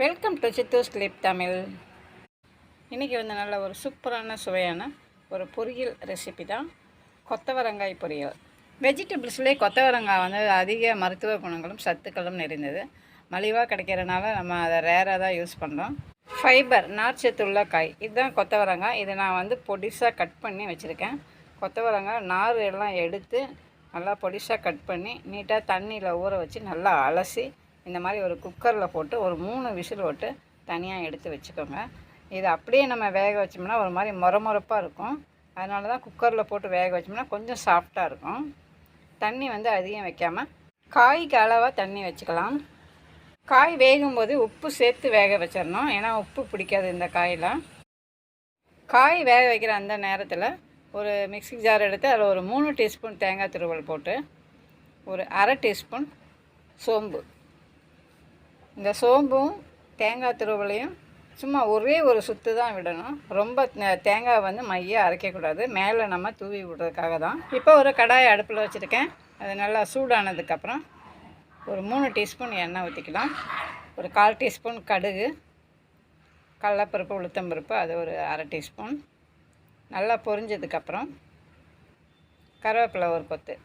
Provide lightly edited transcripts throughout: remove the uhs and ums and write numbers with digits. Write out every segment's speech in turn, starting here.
Welcome to சித்தூஸ் clip Tamil. இன்றைக்கி வந்து நல்ல ஒரு சூப்பரான சுவையான ஒரு பொரியல் ரெசிபி தான் கொத்தவரங்காய் பொரியல். வெஜிடபிள்ஸ்லேயே கொத்தவரங்காய் வந்து அதிக மருத்துவ குணங்களும் சத்துக்களும் நிறைந்தது. மலிவாக கிடைக்கிறனால நம்ம அதை ரேராக தான் யூஸ் பண்ணுறோம். ஃபைபர் நார்ச்சத்துள்ள காய் இதுதான் கொத்தவரங்காய். இதை நான் வந்து பொடிசாக கட் பண்ணி வச்சுருக்கேன். கொத்தவரங்காய் நார் எல்லாம் எடுத்து நல்லா பொடிசாக கட் பண்ணி நீட்டாக தண்ணியில் ஊற வச்சு நல்லா அலசி இந்த மாதிரி ஒரு குக்கரில் போட்டு ஒரு 3 விசில் போட்டு தனியாக எடுத்து வச்சுக்கோங்க. இது அப்படியே நம்ம வேக வச்சோம்னா ஒரு மாதிரி மொரமொரப்பாக இருக்கும். அதனால தான் குக்கரில் போட்டு வேக வச்சோம்னா கொஞ்சம் சாஃப்டாக இருக்கும். தண்ணி வந்து அதிகம் வைக்காமல் காய்க்கு அளவாக தண்ணி வச்சுக்கலாம். காய் வேகும்போது உப்பு சேர்த்து வேக வச்சிடணும், ஏன்னா உப்பு பிடிக்காது இந்த காயில். காய் வேக வைக்கிற அந்த நேரத்தில் ஒரு மிக்ஸி ஜார் எடுத்து அதில் ஒரு 3 டீஸ்பூன் தேங்காய் துருவல் போட்டு ஒரு அரை டீஸ்பூன் சோம்பு, இந்த சோம்பும் தேங்காய் துருவலையும் சும்மா ஒரே ஒரு சுற்று தான் விடணும். ரொம்ப தேங்காய் வந்து மையாக அரைக்கக்கூடாது, மேலே நம்ம தூவி விடுறதுக்காக தான். இப்போ ஒரு கடாயை அடுப்பில் வச்சுருக்கேன். அது நல்லா சூடானதுக்கப்புறம் ஒரு 3 டீஸ்பூன் எண்ணெய் ஊற்றிக்கலாம். ஒரு 1/4 டீஸ்பூன் கடுகு, கடலைப்பருப்பு, உளுத்தம்பருப்பு அது ஒரு அரை டீஸ்பூன். நல்லா பொரிஞ்சதுக்கப்புறம் கருவேப்பிலை ஒரு கொத்து,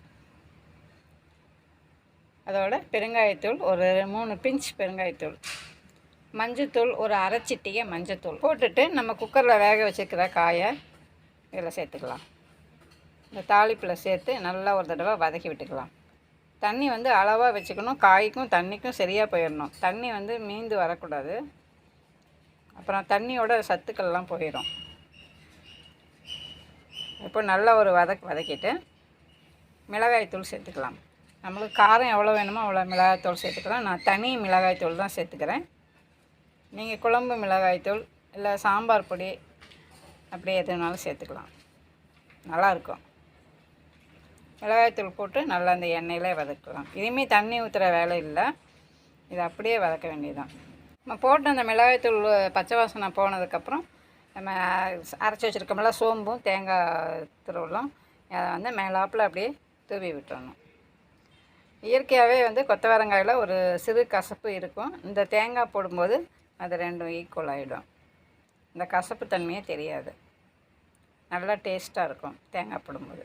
அதோட பெருங்காயத்தூள் ஒரு 3 பிஞ்ச் பெருங்காயத்தூள், மஞ்சத்தூள் ஒரு அரை சிட்டிகை மஞ்சத்தூள் போட்டுட்டு நம்ம குக்கரில் வேக வச்சுருக்கிற காயை இதில் சேர்த்துக்கலாம். இந்த தாளிப்பில் சேர்த்து நல்லா ஒரு தடவை வதக்கி விட்டுக்கலாம். தண்ணி வந்து அளவாக வச்சுக்கணும். காய்க்கும் தண்ணிக்கும் சரியாக போயிடணும். தண்ணி வந்து மீந்து வரக்கூடாது, அப்புறம் தண்ணியோட சத்துக்கள்லாம் போயிடும். இப்போ நல்லா ஒரு வதக்கிட்டு மிளகாய்த்தூள் சேர்த்துக்கலாம். நம்மளுக்கு காரம் எவ்வளோ வேணுமோ அவ்வளோ மிளகாய்த்தூள் சேர்த்துக்கலாம். நான் தனி மிளகாய்த்தூள் தான் சேர்த்துக்கிறேன். நீங்கள் குழம்பு மிளகாய்த்தூள் இல்லை சாம்பார் பொடி அப்படியே எதுனாலும் சேர்த்துக்கலாம், நல்லாயிருக்கும். மிளகாய்த்தூள் போட்டு நல்லா அந்த எண்ணெயிலே வதக்கலாம். இனிமேல் தண்ணி ஊற்றுற வேலை இல்லை, இதை அப்படியே வதக்க வேண்டியதுதான். நம்ம போட்டு அந்த மிளகாய்த்தூள் பச்சை வாசனை போனதுக்கப்புறம் நம்ம அரைச்சி வச்சுருக்கோம்ல சோம்பும் தேங்காய் துருவலும் அதை வந்து மேலாப்பில் அப்படியே தூவி விட்டுறணும். இயற்கையாகவே வந்து கொத்தவரங்காயில் ஒரு சிறு கசப்பு இருக்கும். இந்த தேங்காய் போடும்போது அது ரெண்டும் ஈக்குவல் ஆகிடும். இந்த கசப்பு தன்மையே தெரியாது, நல்லா டேஸ்ட்டாக இருக்கும் தேங்காய் போடும்போது.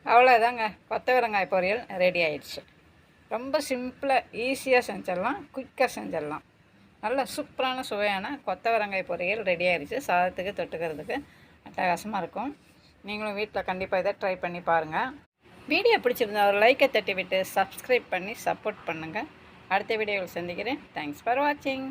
அவ்வளோதாங்க, கொத்தவரங்காய் பொரியல் ரெடி ஆயிடுச்சு. ரொம்ப சிம்பிளாக ஈஸியாக செஞ்சிடலாம், குயிக்காக செஞ்சிடலாம். நல்ல சூப்பரான சுவையான கொத்தவரங்காய் பொரியல் ரெடி ஆயிடுச்சு. சாதத்துக்கு தொட்டுக்கிறதுக்கு அட்டகாசமாக இருக்கும். நீங்களும் வீட்டில் கண்டிப்பாக இதை ட்ரை பண்ணி பாருங்கள். வீடியோ பிடிச்சிருந்தா ஒரு லைக்கை தட்டி விட்டு சப்ஸ்கிரைப் பண்ணி சப்போர்ட் பண்ணுங்கள். அடுத்த வீடியோவில் சந்திக்கிறேன். தேங்க்ஸ் ஃபார் வாட்சிங்.